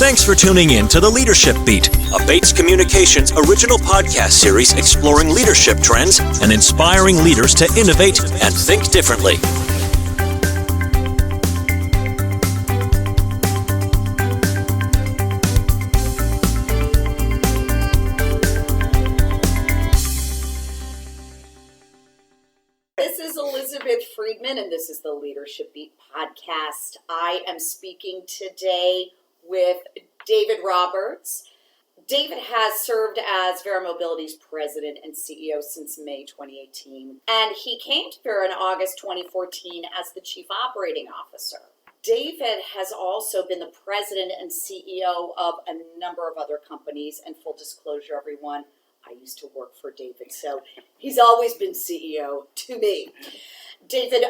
Thanks for tuning in to The Leadership Beat, a Bates Communications original podcast series exploring leadership trends and inspiring leaders to innovate and think differently. Friedman, and this is the Leadership Beat podcast. I am speaking today with David Roberts. David has served as Verra Mobility's president and CEO since May 2018, and he came to Verra in August 2014 as the chief operating officer. David has also been the president and CEO of a number of other companies, and full disclosure, everyone, I used to work for David, so he's always been CEO to me. David,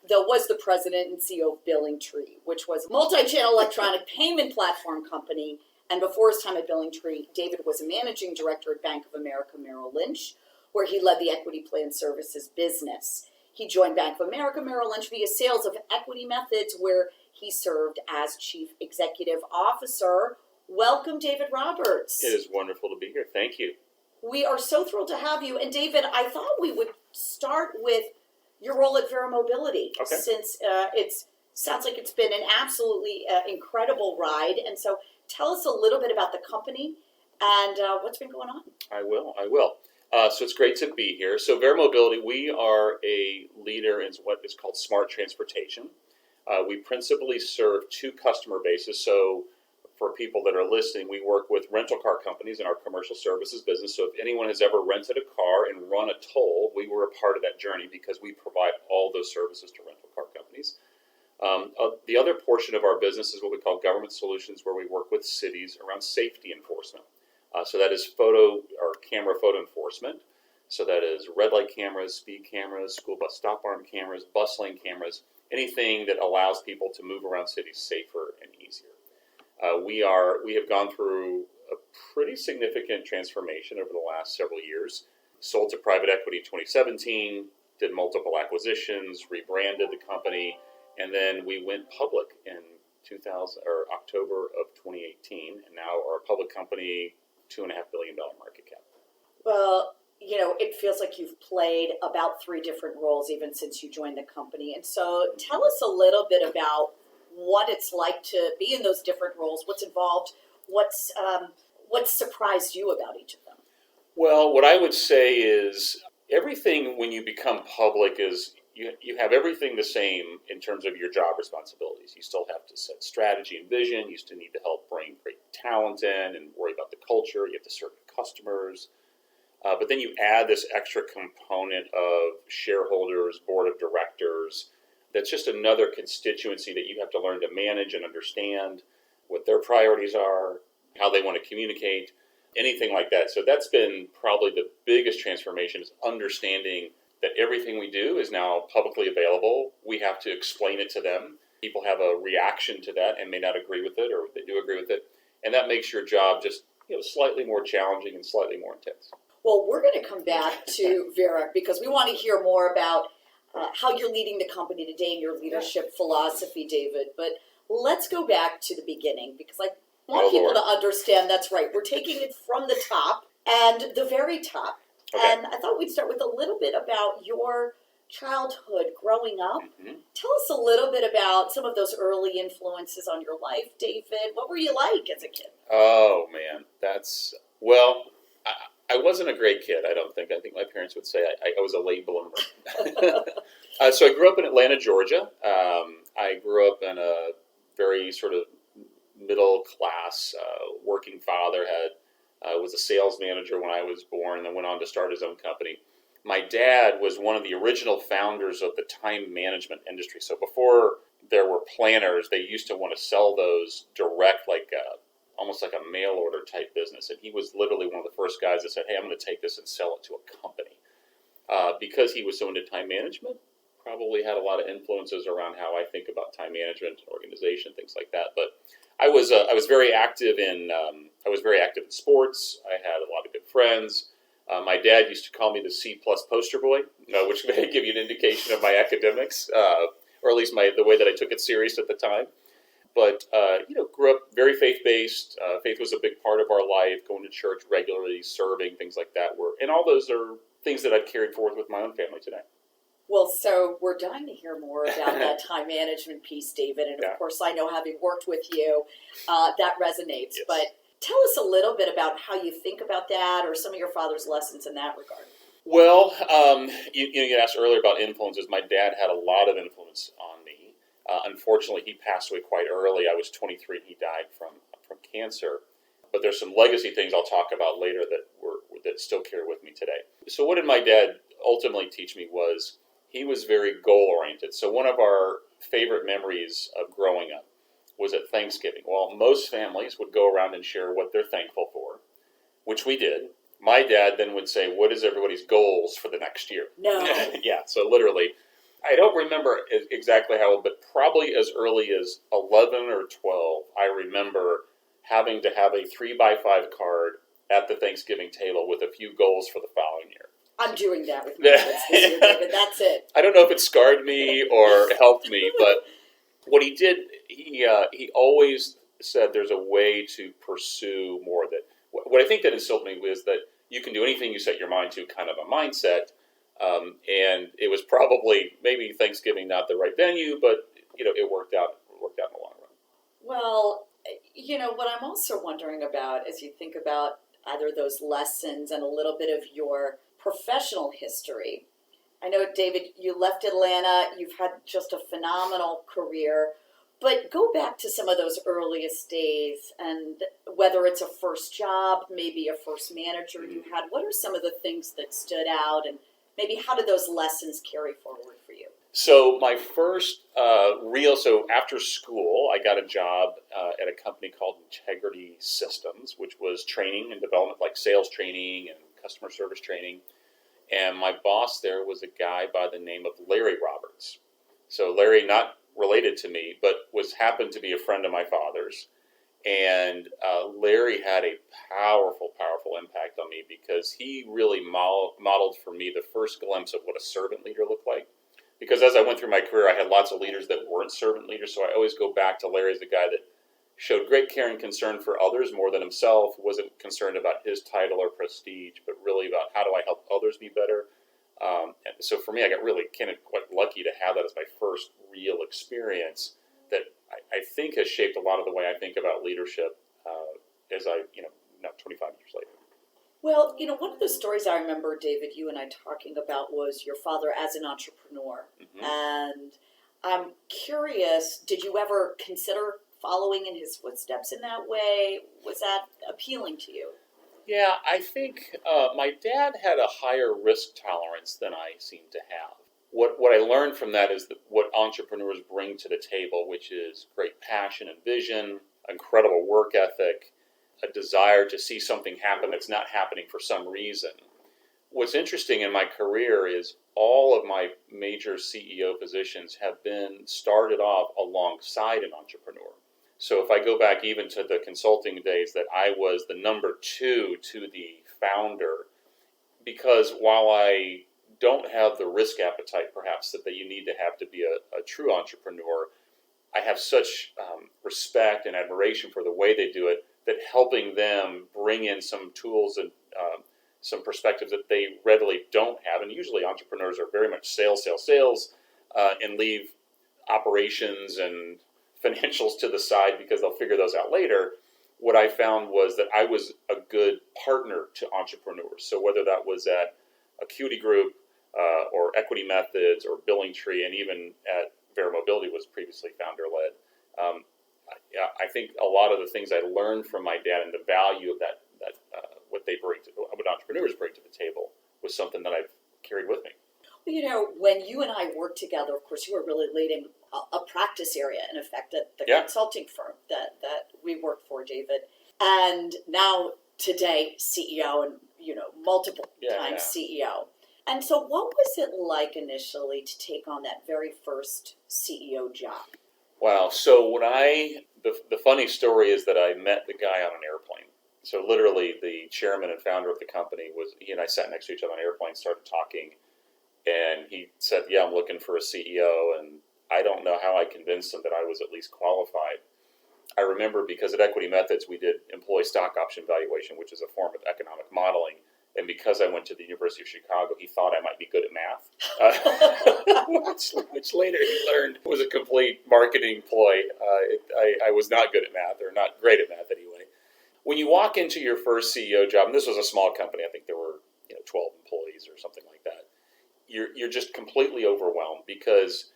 though, was the president and CEO of Billingtree, which was a multi-channel electronic payment platform company. And before his time at Billingtree, David was a managing director at Bank of America Merrill Lynch, where he led the equity plan services business. He joined Bank of America Merrill Lynch via sales of equity methods, where he served as chief executive officer. Welcome, David Roberts. It is wonderful to be here. Thank you. We are so thrilled to have you. And David, I thought we would start with your role at Verra Mobility, since it sounds like it's been an absolutely incredible ride. And so tell us a little bit about the company and what's been going on. I will. So it's great to be here. So Verra Mobility, we are a leader in what is called smart transportation. We principally serve two customer bases. So for people that are listening, we work with rental car companies in our commercial services business. So if anyone has ever rented a car and run a toll, we were a part of that journey because we provide all those services to rental car companies. The other portion of our business is what we call government solutions, where we work with cities around safety enforcement. So that is camera photo enforcement. So that is red light cameras, speed cameras, school bus stop arm cameras, bus lane cameras, anything that allows people to move around cities safer and easier. We have gone through a pretty significant transformation over the last several years. Sold to private equity in 2017, did multiple acquisitions, rebranded the company, and then we went public in October of 2018, and now are a public company, $2.5 billion market cap. Well, it feels like you've played about 3 different roles even since you joined the company. And so tell us a little bit about what it's like to be in those different roles, what's involved, what's surprised you about each of them? Well, what I would say is everything when you become public is you have everything the same in terms of your job responsibilities. You still have to set strategy and vision. You still need to help bring great talent in and worry about the culture. You have to serve customers. But then you add this extra component of shareholders, board of directors. That's just another constituency that you have to learn to manage and understand what their priorities are, how they want to communicate, anything like that. So that's been probably the biggest transformation, is understanding that everything we do is now publicly available. We have to explain it to them. People have a reaction to that and may not agree with it, or they do agree with it. And that makes your job just slightly more challenging and slightly more intense. Well, we're going to come back to Verra because we want to hear more about how you're leading the company today and your leadership philosophy, David. But let's go back to the beginning because I want people to understand that's right. We're taking it from the top and the very top. Okay. And I thought we'd start with a little bit about your childhood growing up. Mm-hmm. Tell us a little bit about some of those early influences on your life, David. What were you like as a kid? Oh, man. I wasn't a great kid, I don't think. I think my parents would say I was a late bloomer. So I grew up in Atlanta, Georgia. I grew up in a very sort of middle-class working father. Was a sales manager when I was born, and then went on to start his own company. My dad was one of the original founders of the time management industry. So before there were planners, they used to want to sell those direct, almost like a mail order type business. And he was literally one of the first guys that said, hey, I'm going to take this and sell it to a company. Because he was so into time management, probably had a lot of influences around how I think about time management, organization, things like that. But I was very active in sports. I had a lot of good friends. My dad used to call me the C+ poster boy, which may give you an indication of my academics, or at least the way that I took it serious at the time. But, grew up very faith-based. Faith was a big part of our life, going to church regularly, serving, things like that. And all those are things that I've carried forward with my own family today. Well, so we're dying to hear more about that time management piece, David. And Yeah. of course, I know having worked with you, that resonates. Yes. But tell us a little bit about how you think about that or some of your father's lessons in that regard. Well, you asked earlier about influences. My dad had a lot of influence on me. Unfortunately, he passed away quite early. I was 23 and he died from cancer. But there's some legacy things I'll talk about later that still carry with me today. So what did my dad ultimately teach me was he was very goal-oriented. So one of our favorite memories of growing up was at Thanksgiving. Well, most families would go around and share what they're thankful for, which we did. My dad then would say, what is everybody's goals for the next year? No. Yeah, so literally, I don't remember exactly how old, but probably as early as 11 or 12, I remember having to have a 3x5 card at the Thanksgiving table with a few goals for the following year. I'm doing that with my kids this year, David. That's it. I don't know if it scarred me or helped me, but what he did, he always said there's a way to pursue more. That what I think that instilled me was that you can do anything you set your mind to, kind of a mindset. And it was probably maybe Thanksgiving not the right venue, but it worked out. It worked out in the long run. Well, what I'm also wondering about as you think about either those lessons and a little bit of your professional history. I know, David, you left Atlanta. You've had just a phenomenal career. But go back to some of those earliest days and whether it's a first job, maybe a first manager you had. What are some of the things that stood out and maybe how did those lessons carry forward for you? So my first so after school, I got a job at a company called Integrity Systems, which was training and development, like sales training and customer service training. And my boss there was a guy by the name of Larry Roberts. So Larry, not related to me, but happened to be a friend of my father's. And Larry had a powerful impact on me because he really modeled for me the first glimpse of what a servant leader looked like. Because as I went through my career, I had lots of leaders that weren't servant leaders, so I always go back to Larry as the guy that showed great care and concern for others more than himself, wasn't concerned about his title or prestige, but really about how do I help others be better. And so for me, I got really kind of quite lucky to have that as my first real experience that I think has shaped a lot of the way I think about leadership as now 25 years later. Well, one of the stories I remember, David, you and I talking about was your father as an entrepreneur. Mm-hmm. And I'm curious, did you ever consider following in his footsteps in that way? Was that appealing to you? Yeah, I think my dad had a higher risk tolerance than I seem to have. What I learned from that is that what entrepreneurs bring to the table, which is great passion and vision, incredible work ethic, a desire to see something happen that's not happening for some reason. What's interesting in my career is all of my major CEO positions have been started off alongside an entrepreneur. So if I go back even to the consulting days, that I was the number 2 to the founder, because while I don't have the risk appetite perhaps that you need to be a true entrepreneur, I have such respect and admiration for the way they do it, that helping them bring in some tools and some perspectives that they readily don't have. And usually entrepreneurs are very much sales, and leave operations and financials to the side because they'll figure those out later. What I found was that I was a good partner to entrepreneurs. So whether that was at Acuity Group or Equity Methods or Billing Tree, and even at Verra Mobility was previously founder-led, I think a lot of the things I learned from my dad and the value of that what entrepreneurs bring to the table was something that I've carried with me. Well, when you and I worked together, of course, you were really leading a practice area, in effect, at the consulting firm that we worked for, David. And now, today, CEO and, multiple times CEO. And so what was it like initially to take on that very first CEO job? Wow. So the funny story is that I met the guy on an airplane. So literally the chairman and founder of the company he and I sat next to each other on an airplane, started talking, and he said, yeah, I'm looking for a CEO. And I don't know how I convinced him that I was at least qualified. I remember because at Equity Methods, we did employee stock option valuation, which is a form of economic modeling. And because I went to the University of Chicago, he thought I might be good at math, which later he learned was a complete marketing ploy. I was not good at math, or not great at math anyway. When you walk into your first CEO job, and this was a small company, I think there were 12 employees or something like that, you're just completely overwhelmed because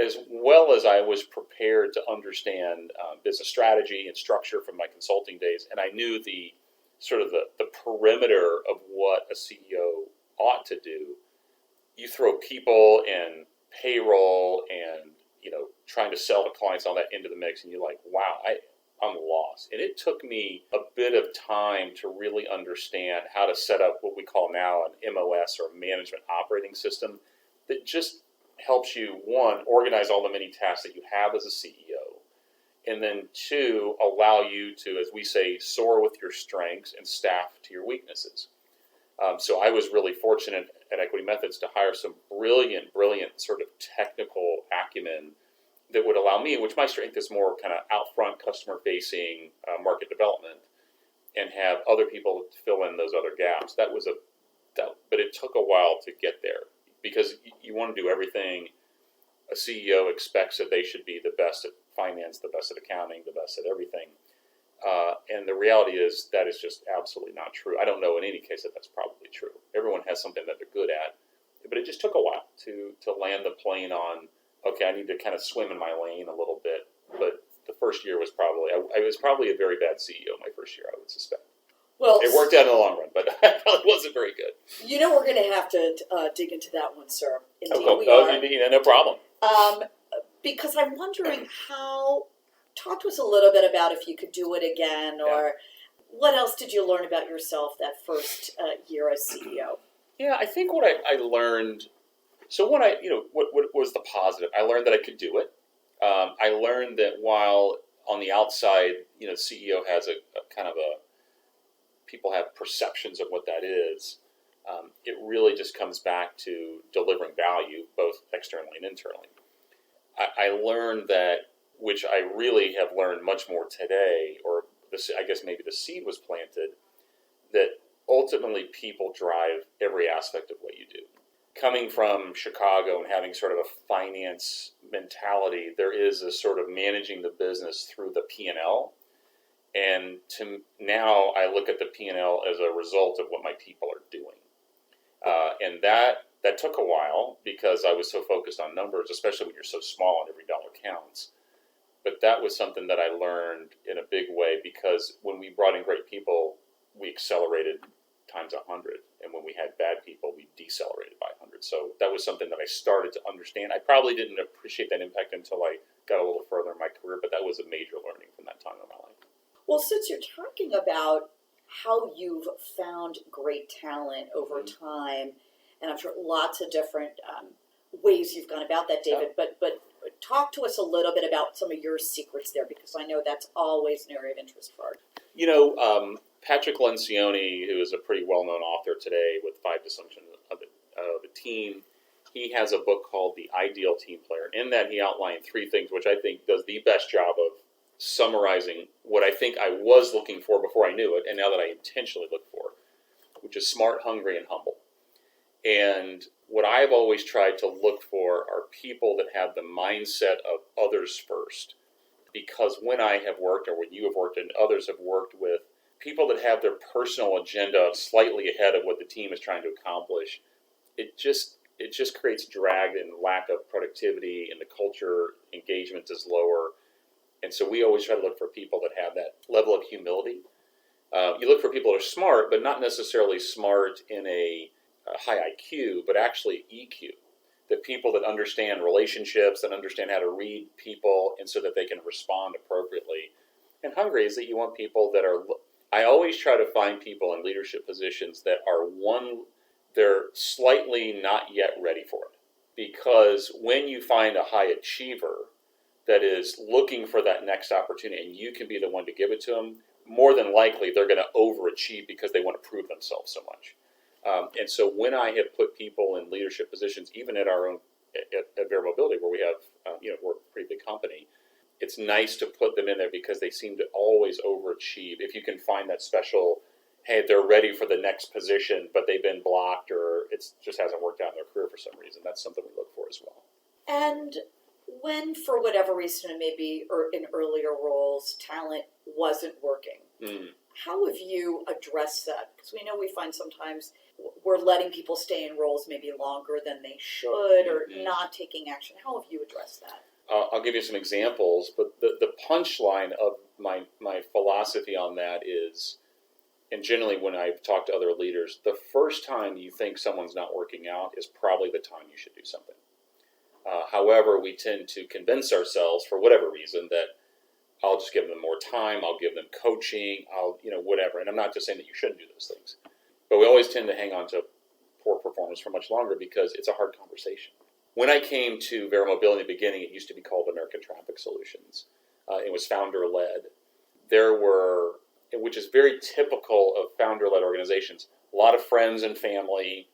as well as I was prepared to understand business strategy and structure from my consulting days, and I knew the perimeter of what a CEO ought to do, you throw people and payroll and trying to sell to clients, all that into the mix, and you're like, wow, I'm lost. And it took me a bit of time to really understand how to set up what we call now an MOS, or management operating system, that just helps you, one, organize all the many tasks that you have as a CEO, and then two, allow you to, as we say, soar with your strengths and staff to your weaknesses. So I was really fortunate at Equity Methods to hire some brilliant sort of technical acumen that would allow me, which my strength is more kind of out front, customer-facing, market development, and have other people fill in those other gaps. But it took a while to get there because you want to do everything. A CEO expects that they should be the best at finance, the best at accounting, the best at everything. And the reality is that is just absolutely not true. I don't know in any case that that's probably true. Everyone has something that they're good at, but it just took a while to land the plane on, okay, I need to kind of swim in my lane a little bit. But the first year was I was probably a very bad CEO my first year, I would suspect. Well, it worked out in the long run, but I probably wasn't very good. We're going to have to dig into that one, sir. Indeed, we are. Indeed, no problem. Because I'm wondering talk to us a little bit about if you could do it again, or what else did you learn about yourself that first year as CEO? Yeah, I think what I learned, so what was the positive? I learned that I could do it. I learned that while on the outside, CEO has a kind of people have perceptions of what that is. It really just comes back to delivering value, both externally and internally. I learned that, which I really have learned much more today, or I guess maybe the seed was planted, that ultimately people drive every aspect of what you do. Coming from Chicago and having sort of a finance mentality, there is a sort of managing the business through the P&L. And now I look at the P&L as a result of what my people are doing. And that took a while because I was so focused on numbers, especially when you're so small and every dollar counts. But that was something that I learned in a big way because when we brought in great people, we accelerated times 100. And when we had bad people, we decelerated by 100. So that was something that I started to understand. I probably didn't appreciate that impact until I got a little further in my career, but that was a major learning from that time in my life. Well, since you're talking about how you've found great talent over time, and I'm sure lots of different ways you've gone about that, David, but talk to us a little bit about some of your secrets there, because I know that's always an area of interest for art. Patrick Lencioni, who is a pretty well-known author today with 5 Dysfunctions of the Team, he has a book called The Ideal Team Player. In that, he outlined 3 things, which I think does the best job of summarizing what I think I was looking for before I knew it, and now that I intentionally look for, which is smart, hungry, and humble. And what I've always tried to look for are people that have the mindset of others first. Because when I have worked, or when you have worked and others have worked with people that have their personal agenda slightly ahead of what the team is trying to accomplish, it just creates drag and lack of productivity, and the culture engagement is lower. And so we always try to look for people that have that level of humility. You look for people that are smart, but not necessarily smart in a high IQ, but actually EQ. The people that understand relationships, that understand how to read people, and so that they can respond appropriately. And hungry is that you want people that are, I always try to find people in leadership positions that are they're slightly not yet ready for it. Because when you find a high achiever that is looking for that next opportunity and you can be the one to give it to them, more than likely they're going to overachieve because they want to prove themselves so much. And so when I have put people in leadership positions, even at our own, at Verra Mobility, where we have, we're a pretty big company, it's nice to put them in there because they seem to always overachieve. If you can find that special, hey, they're ready for the next position, but they've been blocked or it just hasn't worked out in their career for some reason, that's something we look for as well. And when, for whatever reason, maybe or in earlier roles, talent wasn't working, how have you addressed that? Because we know we find sometimes we're letting people stay in roles maybe longer than they should or not taking action. How have you addressed that? I'll give you some examples, but the punchline of my philosophy on that is, and generally when I've talked to other leaders, the first time you think someone's not working out is probably the time you should do something. However, we tend to convince ourselves, for whatever reason, that I'll just give them more time, I'll give them coaching, whatever. And I'm not just saying that you shouldn't do those things. But we always tend to hang on to poor performance for much longer because it's a hard conversation. When I came to Verra Mobility in the beginning, it used to be called American Traffic Solutions. It was founder-led. There were, which is very typical of founder-led organizations, a lot of friends and family,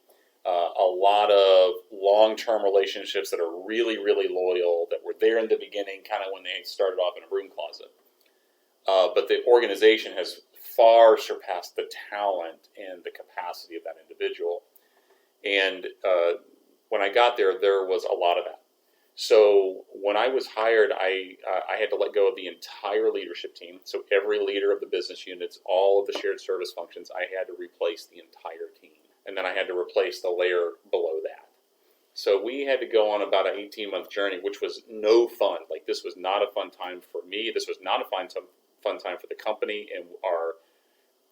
a lot of long-term relationships that are really, really loyal, that were there in the beginning, kind of when they started off in a broom closet. But the organization has far surpassed the talent and the capacity of that individual. And when I got there, there was a lot of that. So when I was hired, I had to let go of the entire leadership team. So every leader of the business units, all of the shared service functions, I had to replace the entire team. And then I had to replace the layer below that. So we had to go on about an 18-month journey, which was no fun. Like, this was not a fun time for me. This was not a fun time for the company, and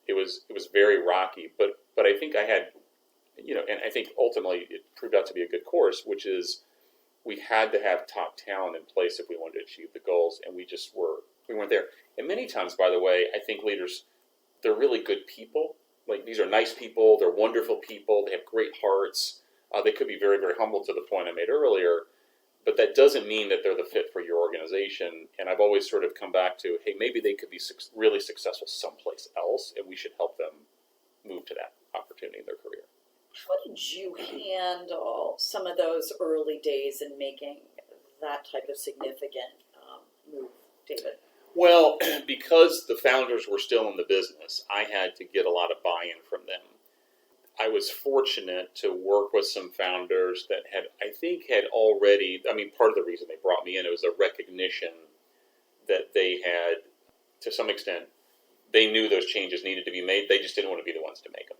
it was very rocky. But I think I had, and I think ultimately it proved out to be a good course, which is we had to have top talent in place if we wanted to achieve the goals, and we weren't there. And many times, by the way, I think leaders, they're really good people. Like, these are nice people, they're wonderful people, they have great hearts. They could be very, very humble to the point I made earlier, but that doesn't mean that they're the fit for your organization. And I've always sort of come back to, hey, maybe they could be really successful someplace else, and we should help them move to that opportunity in their career. How did you handle some of those early days in making that type of significant move, David? Well, because the founders were still in the business, I had to get a lot of buy-in from them. I was fortunate to work with some founders that had already, part of the reason they brought me in, it was a recognition that they had, to some extent, they knew those changes needed to be made. They just didn't want to be the ones to make them.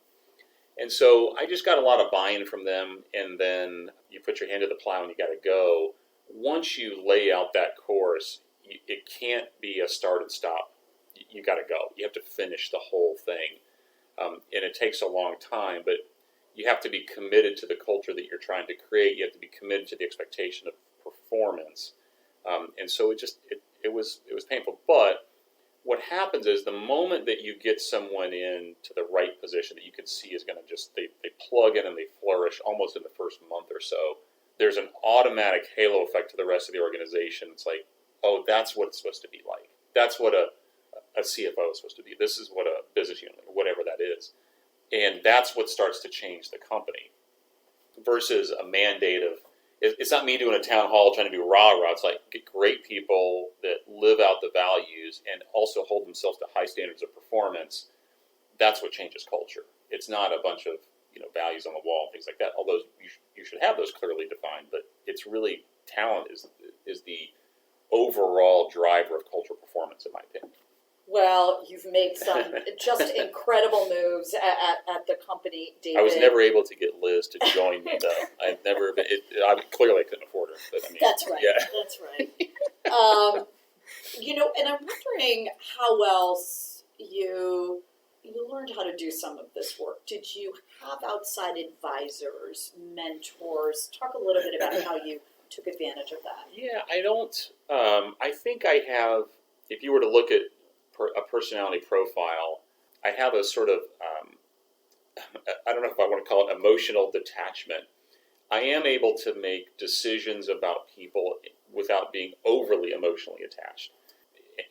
And so I just got a lot of buy-in from them, and then you put your hand to the plow and you got to go. Once you lay out that course, it can't be a start and stop. You got to go. You have to finish the whole thing. And it takes a long time, but you have to be committed to the culture that you're trying to create. You have to be committed to the expectation of performance. And so it was painful. But what happens is the moment that you get someone in to the right position that you can see is going to they plug in and they flourish almost in the first month or so, there's an automatic halo effect to the rest of the organization. It's like, oh, that's what it's supposed to be like. That's what a CFO is supposed to be. This is what a business unit, or whatever that is. And that's what starts to change the company versus a mandate of, it's not me doing a town hall trying to do rah-rah. It's like, get great people that live out the values and also hold themselves to high standards of performance. That's what changes culture. It's not a bunch of values on the wall and things like that, although you should have those clearly defined, but it's really talent is the overall driver of cultural performance, in my opinion. Well, you've made some just incredible moves at the company, David. I was never able to get Liz to join me, though. I've never been. Clearly, I couldn't afford her. But that's right. Yeah. That's right. And I'm wondering how else you learned how to do some of this work. Did you have outside advisors, mentors? Talk a little bit about how you took advantage of that. Yeah, I don't. I think I have. If you were to look at a personality profile, I have a sort of, I don't know if I want to call it emotional detachment. I am able to make decisions about people without being overly emotionally attached.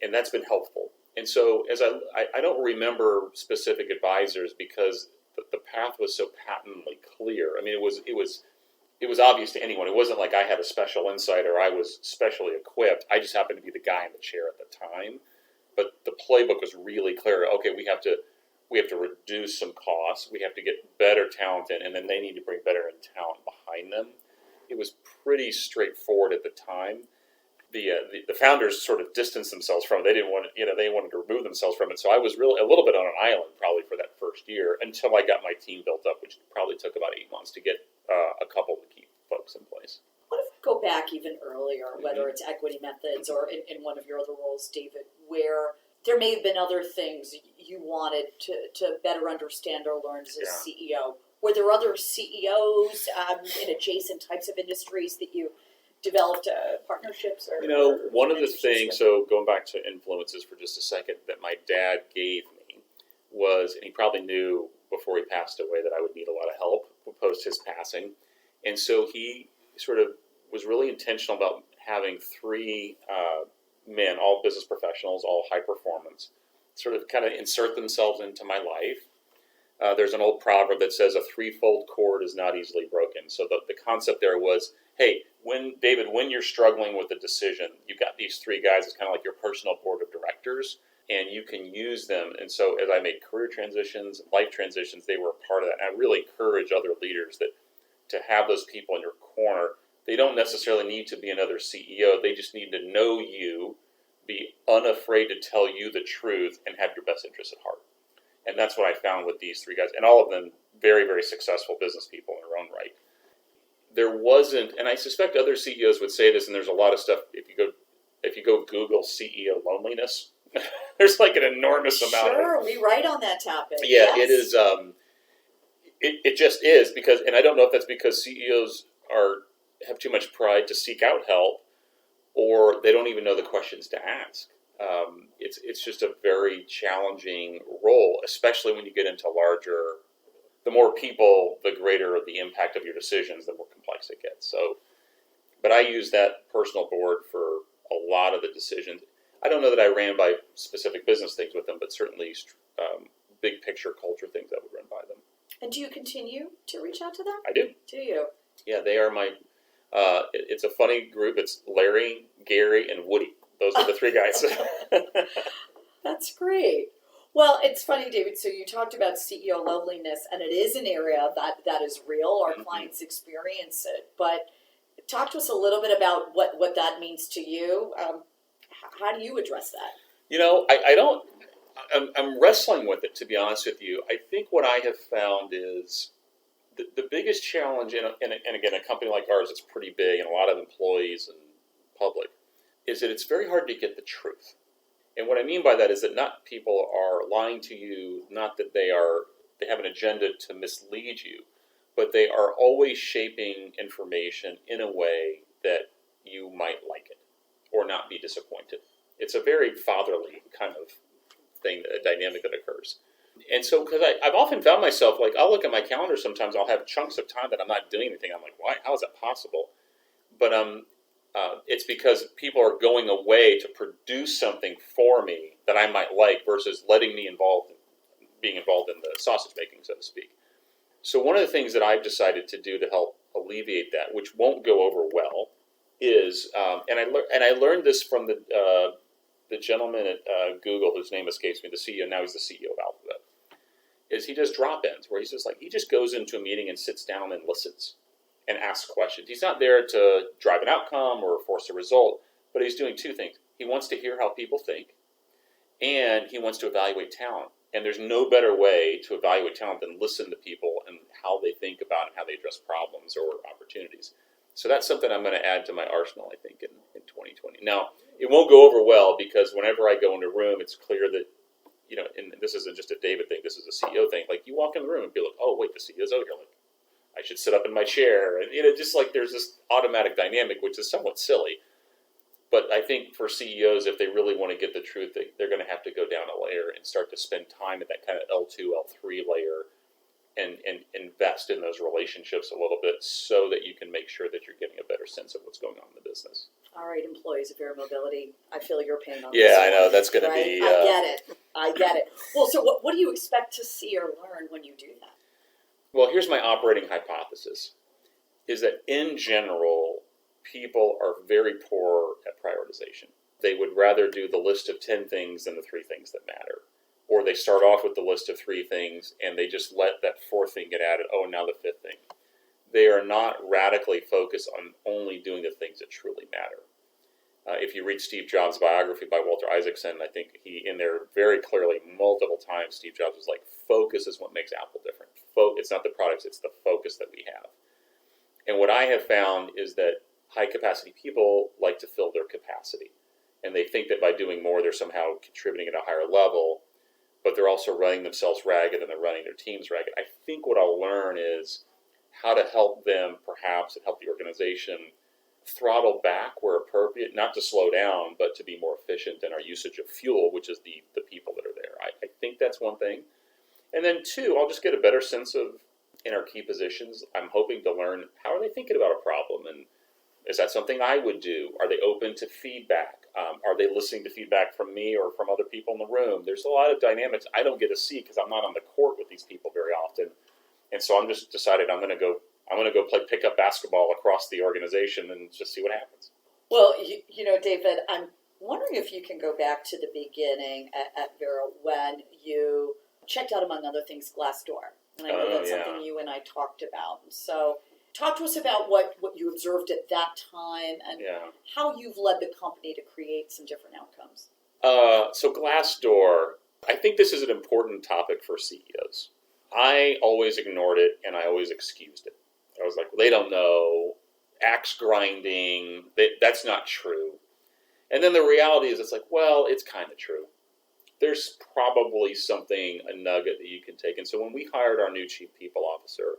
And that's been helpful. And so as I don't remember specific advisors because the path was so patently clear. I mean, it was it was obvious to anyone. It wasn't like I had a special insight or I was specially equipped. I just happened to be the guy in the chair at the time. But the playbook was really clear. Okay, we have to reduce some costs. We have to get better talent in, and then they need to bring better talent behind them. It was pretty straightforward at the time. The founders sort of distanced themselves from it. They didn't want to, they wanted to remove themselves from it. So I was really a little bit on an island probably for that first year until I got my team built up, which probably took about 8 months to get a couple of key folks in place. What if we go back even earlier, whether it's equity methods or in one of your other roles, David, where there may have been other things you wanted to better understand or learn as a CEO? Were there other CEOs in adjacent types of industries that you developed partnerships? One of the things, so going back to influences for just a second, that my dad gave me was, and he probably knew before he passed away that I would need a lot of help post his passing. And so he sort of was really intentional about having 3 men, all business professionals, all high performance, sort of kind of insert themselves into my life. There's an old proverb that says a 3-fold cord is not easily broken. So the concept there was, hey, when you're struggling with a decision, you've got these 3 guys, it's kind of like your personal board of directors, and you can use them. And so as I made career transitions, life transitions, they were a part of that. And I really encourage other leaders to have those people in your corner. They don't necessarily need to be another CEO. They just need to know you, be unafraid to tell you the truth, and have your best interests at heart. And that's what I found with these 3 guys, and all of them very, very successful business people in their own right. There wasn't, and I suspect other CEOs would say this, and there's a lot of stuff, if you go Google CEO loneliness, there's like an enormous amount of it. Sure, we write on that topic. Yeah, yes. It is, it just is, because, and I don't know if that's because CEOs have too much pride to seek out help, or they don't even know the questions to ask. It's just a very challenging role, especially when you get into larger. The more people, the greater the impact of your decisions, the more complex it gets. So, but I use that personal board for a lot of the decisions. I don't know that I ran by specific business things with them, but certainly big picture culture things I would run by them. And do you continue to reach out to them? I do. Do you? Yeah, they are my. It's a funny group. It's Larry, Gary, and Woody. Those are the 3 guys. That's great. Well, it's funny, David. So you talked about CEO loneliness, and it is an area that is real. Our clients experience it. But talk to us a little bit about what that means to you. How do you address that? I don't. I'm wrestling with it, to be honest with you. I think what I have found is the biggest challenge, and again, a company like ours, it's pretty big, and a lot of employees and public, is that it's very hard to get the truth. And what I mean by that is that not people are lying to you, not that they have an agenda to mislead you, but they are always shaping information in a way that you might like it or not be disappointed. It's a very fatherly kind of thing, a dynamic that occurs. And so, because I've often found myself, like, I'll look at my calendar sometimes, I'll have chunks of time that I'm not doing anything. I'm like, why? How is that possible? But it's because people are going away to produce something for me that I might like versus letting me being involved in the sausage making, so to speak. So one of the things that I've decided to do to help alleviate that, which won't go over well, is, and I learned this from the gentleman at Google, whose name escapes me, the CEO, now he's the CEO of Alphabet, is he does drop-ins, where he just goes into a meeting and sits down and listens and asks questions. He's not there to drive an outcome or force a result, but he's doing 2 things. He wants to hear how people think, and he wants to evaluate talent. And there's no better way to evaluate talent than listen to people and how they think about and how they address problems or opportunities. So that's something I'm going to add to my arsenal, I think, in 2020. Now, it won't go over well because whenever I go into a room, it's clear that, and this isn't just a David thing, this is a CEO thing. Like, you walk in the room and be like, oh, wait, the CEO's out here. Like, I should sit up in my chair. And, just like there's this automatic dynamic, which is somewhat silly. But I think for CEOs, if they really want to get the truth, they're going to have to go down a layer and start to spend time at that kind of L2, L3 layer and invest in those relationships a little bit so that you can make sure that you're getting a better sense of what's going on in the business. All right, employees of Verra Mobility, I feel your pain on this. Yeah, I know. That's going to be... I get it. Well, so what do you expect to see or learn when you do that? Well, here's my operating hypothesis. is that in general, people are very poor at prioritization. They would rather do the list of 10 things than the 3 things that matter. Or they start off with the list of 3 things and they just let that 4th thing get added. Oh, now the 5th thing. They are not radically focused on only doing the things that truly matter. If you read Steve Jobs' biography by Walter Isaacson, I think he, in there very clearly, multiple times, Steve Jobs was like, focus is what makes Apple different. It's not the products, it's the focus that we have. And what I have found is that high-capacity people like to fill their capacity. And they think that by doing more, they're somehow contributing at a higher level, but they're also running themselves ragged and they're running their teams ragged. I think what I'll learn is how to help them, perhaps, and help the organization throttle back where appropriate, not to slow down, but to be more efficient in our usage of fuel, which is the people that are there. I think that's one thing. And then 2, I'll just get a better sense of, in our key positions, I'm hoping to learn, how are they thinking about a problem? And is that something I would do? Are they open to feedback? Are they listening to feedback from me or from other people in the room? There's a lot of dynamics I don't get to see because I'm not on the court with these people very often. And so I'm just decided I'm going to go play pickup basketball across the organization and just see what happens. Well, David, I'm wondering if you can go back to the beginning at Verra when you checked out, among other things, Glassdoor. And I know that's something you and I talked about. So talk to us about what you observed at that time and how you've led the company to create some different outcomes. So Glassdoor, I think this is an important topic for CEOs. I always ignored it and I always excused it. I was like, well, they don't know, axe grinding, that's not true. And then the reality is it's like, well, it's kind of true. There's probably something, a nugget that you can take. And so when we hired our new chief people officer,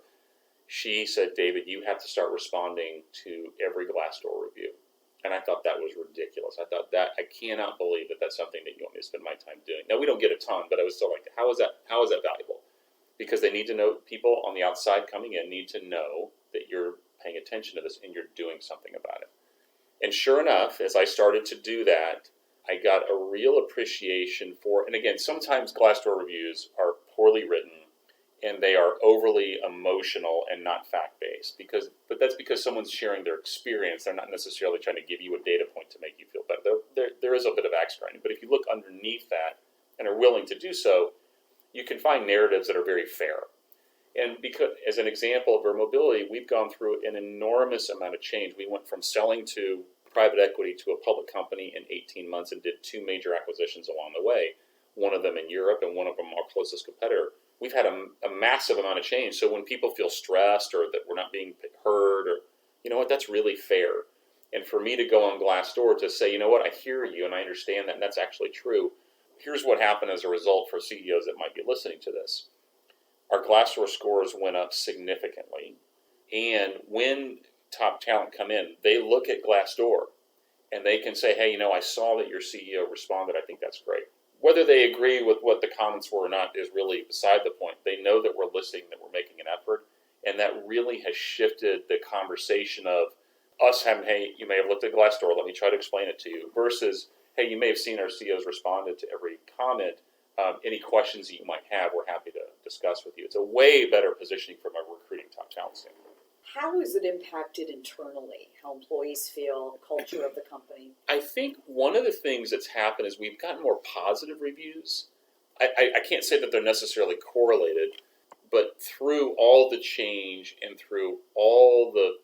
she said, David, you have to start responding to every Glassdoor review. And I thought that was ridiculous. I thought I cannot believe that that's something that you want me to spend my time doing. Now, we don't get a ton, but I was still like, how is that valuable? Because they need to know, people on the outside coming in need to know that you're paying attention to this and you're doing something about it. And sure enough, as I started to do that, I got a real appreciation for, and again, sometimes Glassdoor reviews are poorly written and they are overly emotional and not fact-based. But that's because someone's sharing their experience. They're not necessarily trying to give you a data point to make you feel better. There is a bit of axe grinding. But if you look underneath that and are willing to do so, you can find narratives that are very fair. And because, as an example of Verra Mobility, we've gone through an enormous amount of change. We went from selling to private equity to a public company in 18 months and did 2 major acquisitions along the way, one of them in Europe and one of them our closest competitor. We've had a massive amount of change. So when people feel stressed or that we're not being heard, or, you know what, that's really fair. And for me to go on Glassdoor to say, you know what, I hear you and I understand that, and that's actually true. Here's what happened as a result for CEOs that might be listening to this. Our Glassdoor scores went up significantly. And when top talent come in, they look at Glassdoor and they can say, hey, you know, I saw that your CEO responded. I think that's great. Whether they agree with what the comments were or not is really beside the point. They know that we're listening, that we're making an effort. And that really has shifted the conversation of us having, hey, you may have looked at Glassdoor, let me try to explain it to you, versus, hey, you may have seen our CEOs responded to every comment. Any questions that you might have, we're happy to discuss with you. It's a way better positioning from a recruiting top talent standpoint. How is it impacted internally, how employees feel, the culture of the company? I think one of the things that's happened is we've gotten more positive reviews. I can't say that they're necessarily correlated, but through all the change and through all the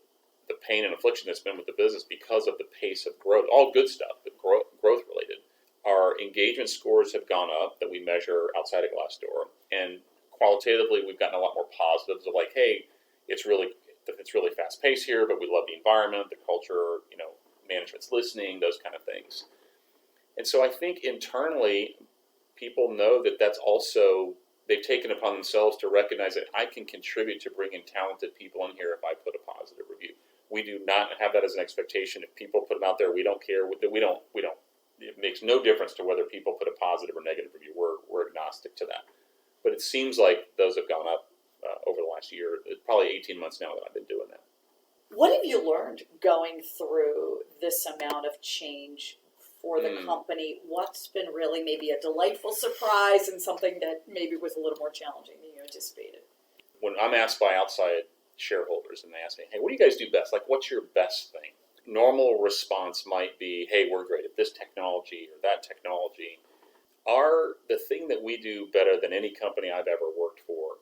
pain and affliction that's been with the business because of the pace of growth, all good stuff, but growth related, our engagement scores have gone up that we measure outside of Glassdoor. And qualitatively, we've gotten a lot more positives of like, hey, it's really fast paced here, but we love the environment, the culture, you know, management's listening, those kind of things. And so I think internally, people know that that's also, they've taken upon themselves to recognize that I can contribute to bringing talented people in here if I put a positive review. We do not have that as an expectation. If people put them out there, we don't care. We don't. It makes no difference to whether people put a positive or negative review. We're agnostic to that. But it seems like those have gone up over the last year. It's probably 18 months now that I've been doing that. What have you learned going through this amount of change for the company? What's been really maybe a delightful surprise and something that maybe was a little more challenging than you anticipated? When I'm asked by outside shareholders and they ask me, hey, what do you guys do best? Like, what's your best thing? Normal response might be, hey, we're great at this technology or that technology. The thing that we do better than any company I've ever worked for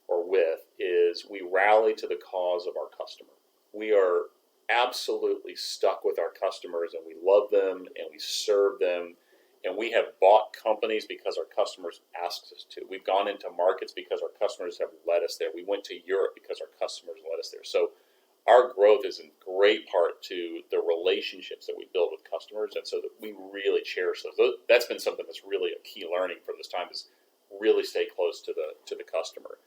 or with is we rally to the cause of our customer. We are absolutely stuck with our customers and we love them and we serve them. And we have bought companies because our customers asked us to. We've gone into markets because our customers have led us there. We went to Europe because our customers led us there. So our growth is in great part to the relationships that we build with customers. And so that we really cherish those. That's been something that's really a key learning from this time, is really stay close to the customer.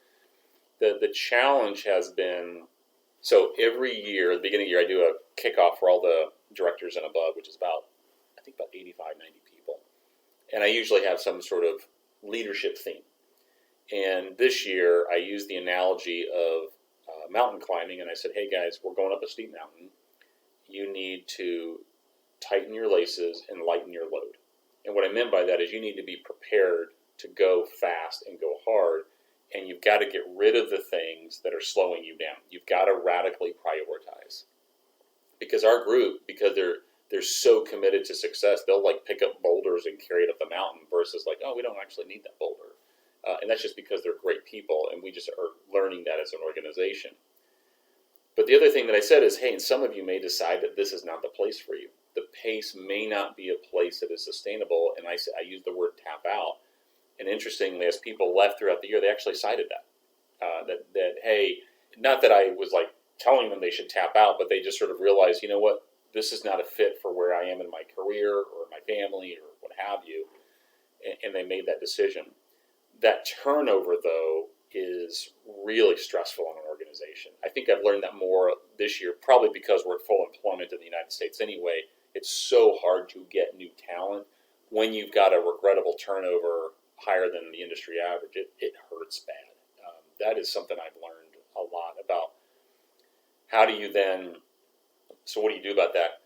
The challenge has been, so every year, at the beginning of the year, I do a kickoff for all the directors and above, which is about 85, 90 people. And I usually have some sort of leadership theme. And this year, I used the analogy of mountain climbing. And I said, hey, guys, we're going up a steep mountain. You need to tighten your laces and lighten your load. And what I meant by that is you need to be prepared to go fast and go hard. And you've got to get rid of the things that are slowing you down. You've got to radically prioritize. Because our group, because they're so committed to success, they'll like pick up boulders and carry it up the mountain versus like, oh, we don't actually need that boulder. And that's just because they're great people, and we just are learning that as an organization. But the other thing that I said is, hey, and some of you may decide that this is not the place for you. The pace may not be a place that is sustainable, and I use the word tap out. And interestingly, as people left throughout the year, they actually cited that. That hey, not that I was like telling them they should tap out, but they just sort of realized, you know what, this is not a fit for where I am in my career or my family or what have you, and they made that decision. That turnover, though, is really stressful in an organization. I think I've learned that more this year, probably because we're at full employment in the United States anyway. It's so hard to get new talent. When you've got a regrettable turnover higher than the industry average, it hurts bad. That is something I've learned a lot about. How do you then, so what do you do about that?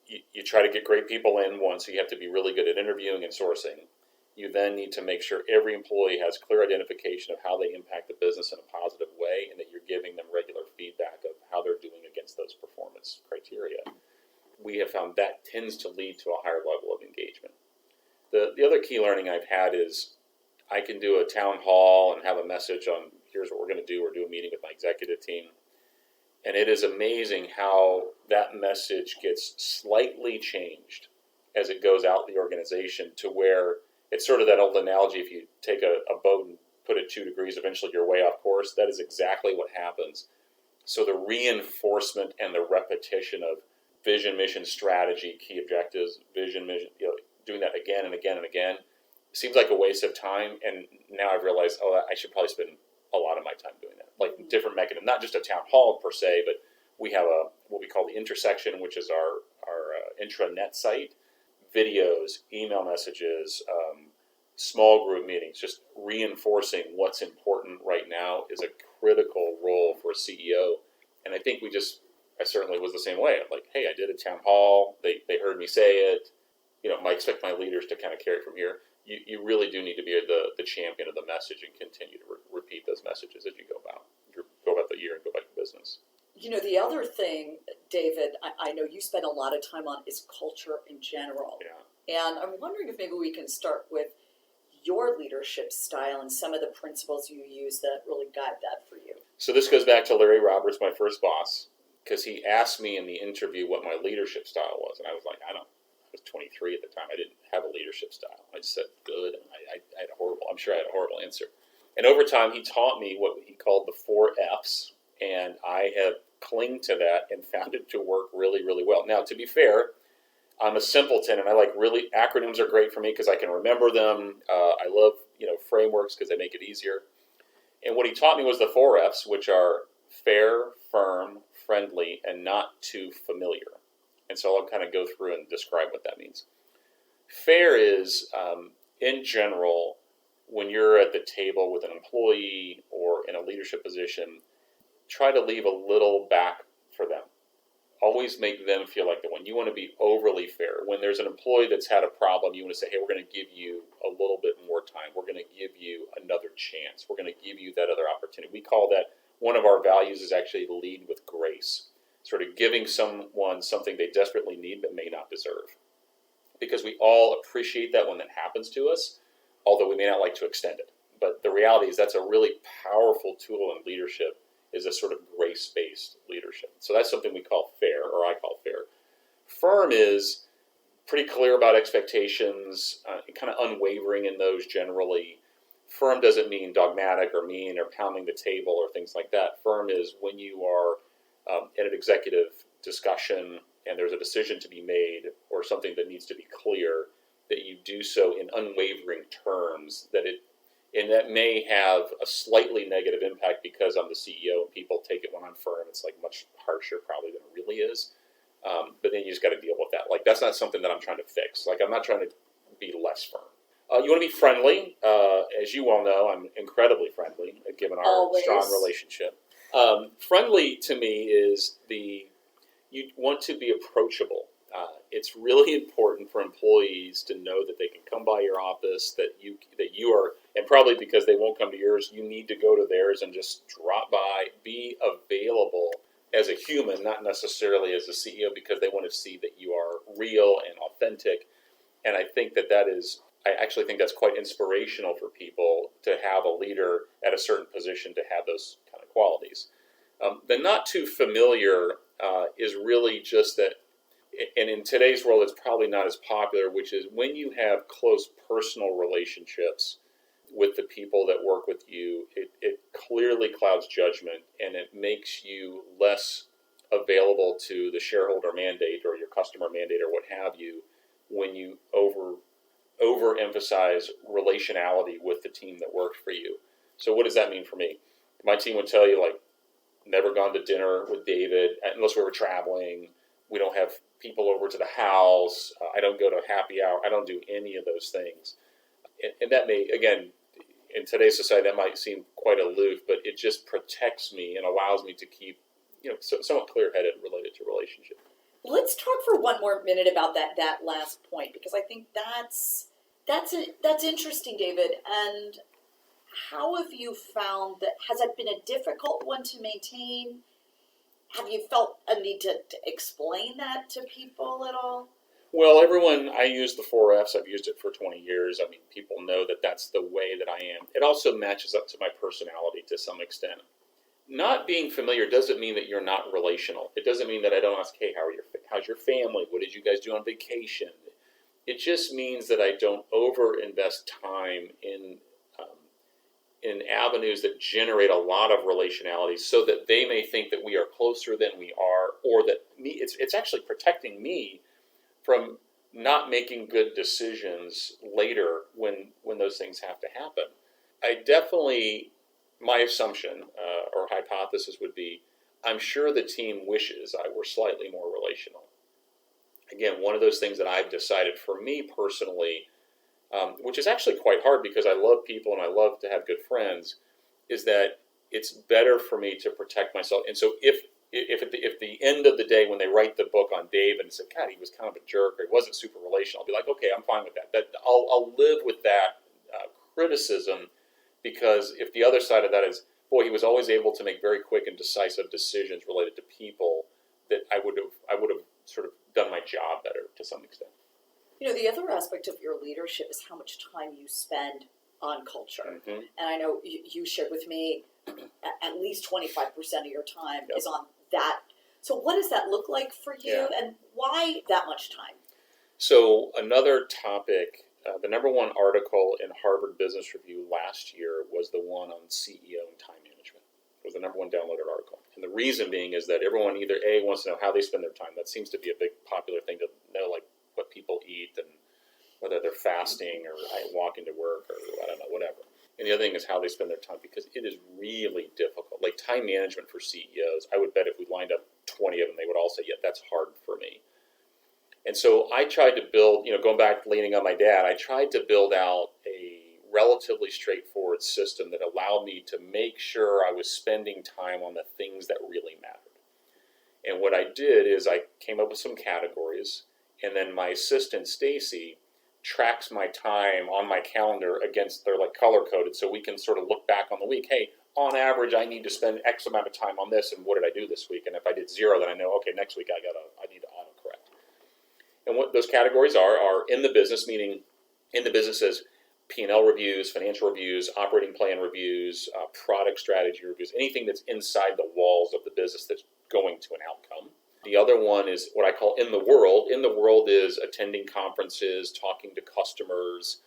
You try to get great people in one, so you have to be really good at interviewing and sourcing. You then need to make sure every employee has clear identification of how they impact the business in a positive way, and that you're giving them regular feedback of how they're doing against those performance criteria. We have found that tends to lead to a higher level of engagement. The other key learning I've had is I can do a town hall and have a message on here's what we're going to do, or do a meeting with my executive team. And it is amazing how that message gets slightly changed as it goes out the organization, to where it's sort of that old analogy, if you take a boat and put it 2 degrees, eventually you're way off course. That is exactly what happens. So the reinforcement and the repetition of vision, mission, strategy, key objectives, vision, mission, doing that again and again and again, seems like a waste of time. And now I've realized, I should probably spend a lot of my time doing that. Like different mechanism, not just a town hall per se, but we have what we call the intersection, which is our intranet site, videos, email messages, small group meetings. Just reinforcing what's important right now is a critical role for a CEO. And I think I certainly was the same way. I'm like, hey, I did a town hall. They heard me say it. I expect my leaders to kind of carry it from here. You really do need to be the champion of the message and continue to repeat those messages as you go about the year and go about your business. The other thing, David, I know you spend a lot of time on is culture in general. Yeah. And I'm wondering if maybe we can start with your leadership style and some of the principles you use that really guide that for you. So this goes back to Larry Roberts, my first boss, because he asked me in the interview what my leadership style was. And I was like, I was 23 at the time. I didn't have a leadership style. I just said good, and I had I'm sure I had a horrible answer. And over time, he taught me what he called the 4 F's, and I have clung to that and found it to work really, really well. Now, to be fair, I'm a simpleton, and acronyms are great for me because I can remember them. I love frameworks because they make it easier. And what he taught me was the 4 F's, which are fair, firm, friendly, and not too familiar. And so I'll kind of go through and describe what that means. Fair is, in general, when you're at the table with an employee or in a leadership position, try to leave a little back for them. Always make them feel like the one. You want to be overly fair. When there's an employee that's had a problem, you want to say, hey, we're going to give you a little bit more time. We're going to give you another chance. We're going to give you that other opportunity. We call that one of our values is actually lead with grace, sort of giving someone something they desperately need but may not deserve. Because we all appreciate that when that happens to us, although we may not like to extend it. But the reality is that's a really powerful tool in leadership, is a sort of grace-based leadership. So that's something we call fair, or I call fair. Firm is pretty clear about expectations, kind of unwavering in those generally. Firm doesn't mean dogmatic or mean or pounding the table or things like that. Firm is when you are in an executive discussion and there's a decision to be made or something that needs to be clear, that you do so in unwavering terms, and that may have a slightly negative impact because I'm the CEO and people take it when I'm firm. It's like much harsher probably than it really is. But then you just got to deal with that. Like, that's not something that I'm trying to fix. Like, I'm not trying to be less firm. You want to be friendly. As you all know, I'm incredibly friendly, given our Always. strong relationship. Friendly to me is you want to be approachable. It's really important for employees to know that they can come by your office, that you are, and probably because they won't come to yours, you need to go to theirs and just drop by, be available as a human, not necessarily as a CEO, because they want to see that you are real and authentic. And I think I actually think that's quite inspirational for people to have a leader at a certain position to have those kind of qualities. The not too familiar is really just that, and in today's world it's probably not as popular, which is when you have close personal relationships with the people that work with you, it clearly clouds judgment and it makes you less available to the shareholder mandate or your customer mandate or what have you when you overemphasize relationality with the team that works for you. So what does that mean for me? My team would tell you, like, never gone to dinner with David unless we were traveling. We don't have people over to the house. I don't go to happy hour. I don't do any of those things. And that may, again, in today's society, that might seem quite aloof, but it just protects me and allows me to keep, somewhat clear-headed related to relationship. Let's talk for one more minute about that last point, because I think that's interesting, David. And how have you found that? Has it been a difficult one to maintain? Have you felt a need to explain that to people at all? Well, I use the 4 Fs. I've used it for 20 years. I mean, people know that that's the way that I am. It also matches up to my personality to some extent. Not being familiar doesn't mean that you're not relational. It doesn't mean that I don't ask, hey, how's your family? What did you guys do on vacation? It just means that I don't over-invest time in avenues that generate a lot of relationality so that they may think that we are closer than we are, or that it's actually protecting me from not making good decisions later when those things have to happen. My assumption or hypothesis would be, I'm sure the team wishes I were slightly more relational. Again, one of those things that I've decided for me personally, which is actually quite hard because I love people and I love to have good friends, is that it's better for me to protect myself. And so if at the end of the day, when they write the book on Dave and say, God, he was kind of a jerk, or he wasn't super relational, I'll be like, okay, I'm fine with that. I'll live with that criticism, because if the other side of that is, boy, he was always able to make very quick and decisive decisions related to people, that I would have sort of done my job better to some extent. The other aspect of your leadership is how much time you spend on culture. Mm-hmm. And I know you shared with me at least 25% of your time Yep. is on that. So what does that look like for you, and why that much time? So another topic, the number one article in Harvard Business Review last year was the one on CEO and time management. It was the number one downloaded article. And the reason being is that everyone either A, wants to know how they spend their time. That seems to be a big popular thing to know, like what people eat and whether they're fasting or walking to work or I don't know, whatever. And the other thing is how they spend their time, because it is really difficult. Like time management for CEOs, I would bet if we lined up 20 of them, they would all say, yeah, that's hard for me. And so I tried to build, going back, leaning on my dad, I tried to build out a relatively straightforward system that allowed me to make sure I was spending time on the things that really mattered. And what I did is I came up with some categories, and then my assistant, Stacy, tracks my time on my calendar against, they're like color coded, so we can sort of look back on the week. Hey, on average, I need to spend X amount of time on this, and what did I do this week? And if I did 0, then I know, okay, next week I need to autocorrect. And what those categories are in the business, meaning in the business is P&L reviews, financial reviews, operating plan reviews, product strategy reviews, anything that's inside the walls of the business that's going to an outcome. The other one is what I call in the world. In the world is attending conferences, talking to customers,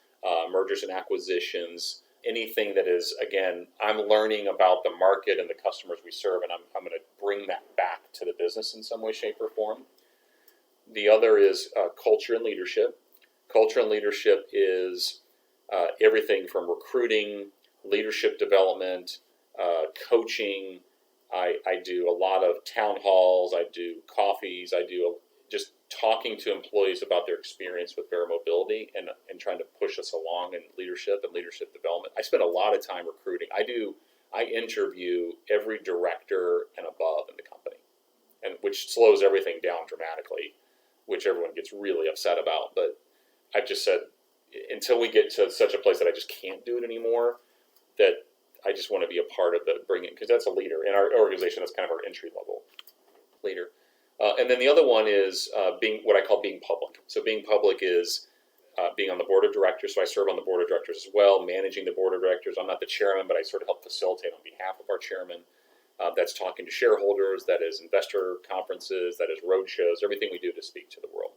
mergers and acquisitions, anything that is, again, I'm learning about the market and the customers we serve, and I'm going to bring that back to the business in some way, shape, or form. The other is culture and leadership. Culture and leadership is everything from recruiting, leadership development, coaching. I do a lot of town halls. I do coffees. I do just talking to employees about their experience with Verra Mobility and trying to push us along in leadership and leadership development. I spend a lot of time recruiting. I interview every director and above in the company, and which slows everything down dramatically, which everyone gets really upset about. But I've just said, until we get to such a place that I just can't do it anymore, that I just want to be a part of the bringing, because that's a leader in our organization. That's kind of our entry level leader. And then the other one is being what I call being public. So being public is being on the board of directors. So I serve on the board of directors as well, managing the board of directors. I'm not the chairman, but I sort of help facilitate on behalf of our chairman. That's talking to shareholders, that is investor conferences, that is road shows, everything we do to speak to the world.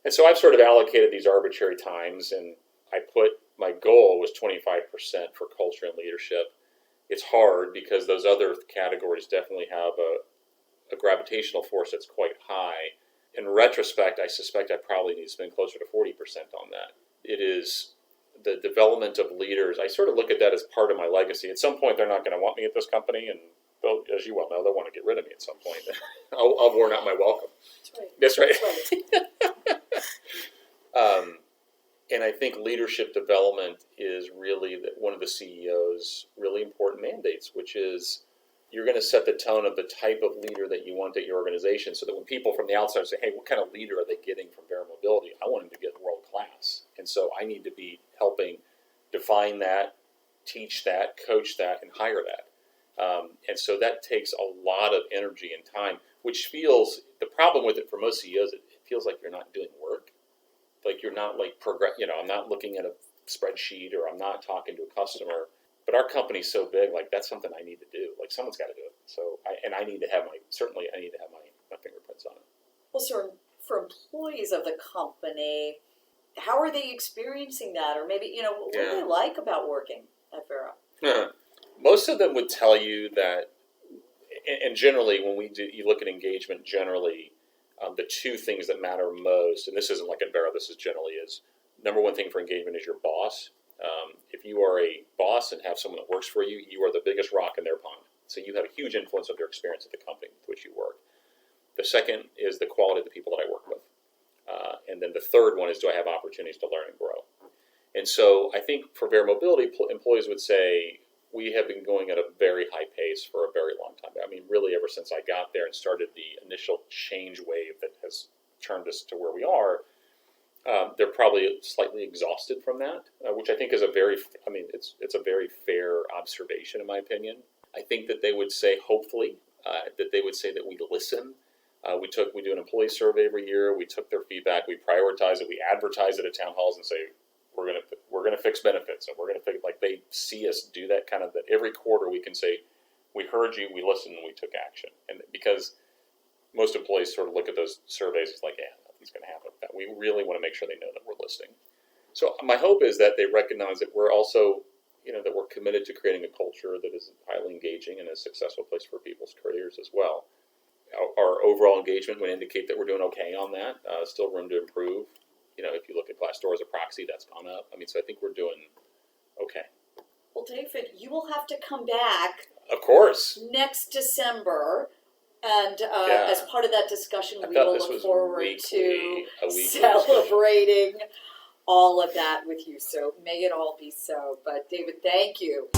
And so I've sort of allocated these arbitrary times, and I put my goal was 25% for culture and leadership. It's hard because those other categories definitely have a gravitational force that's quite high. In retrospect, I suspect I probably need to spend closer to 40% on that. It is the development of leaders. I sort of look at that as part of my legacy. At some point, they're not going to want me at this company, and as you well know, they'll want to get rid of me at some point. I'll worn out my welcome. That's right. And I think leadership development is really one of the CEO's really important mandates, which is you're going to set the tone of the type of leader that you want at your organization, so that when people from the outside say, hey, what kind of leader are they getting from Verra Mobility? I want them to get world class. And so I need to be helping define that, teach that, coach that, and hire that. And so that takes a lot of energy and time, which feels, the problem with it for most CEOs, it feels like you're not doing work. Like you're not I'm not looking at a spreadsheet, or I'm not talking to a customer. But our company's so big, like that's something I need to do. Like someone's got to do it. So I need to have my fingerprints on it. Well, so for employees of the company, how are they experiencing that? Or maybe, what do they like about working at Verra? Most of them would tell you that, and generally when you look at engagement generally, the two things that matter most, and this isn't like at Verra, this is generally is, number one thing for engagement is your boss. If you are a boss and have someone that works for you, you are the biggest rock in their pond. So you have a huge influence of their experience at the company with which you work. The second is the quality of the people that I work with. And then the third one is, do I have opportunities to learn and grow? And so I think for Verra Mobility, employees would say, we have been going at a very high pace for a very long time. I mean, really ever since I got there and started the initial change wave that has turned us to where we are, they're probably slightly exhausted from that, which I think is it's a very fair observation in my opinion. I think that they would say, hopefully, that they would say that we listen. We do an employee survey every year. We took their feedback. We prioritize it. We advertise it at town halls and say, we're gonna fix benefits, and we're gonna fix, like they see us do that kind of, that every quarter we can say, we heard you, we listened, and we took action. And because most employees sort of look at those surveys as like, yeah, nothing's gonna happen with that. We really want to make sure they know that we're listening. So my hope is that they recognize that we're also, that we're committed to creating a culture that is highly engaging and a successful place for people's careers as well. Our overall engagement would indicate that we're doing okay on that. Still room to improve. If you look at Glassdoor as a proxy, that's gone up. So I think we're doing okay. Well, David, you will have to come back. Of course. Next December. And as part of that discussion, we will look forward to celebrating all of that with you. So may it all be so. But David, thank you.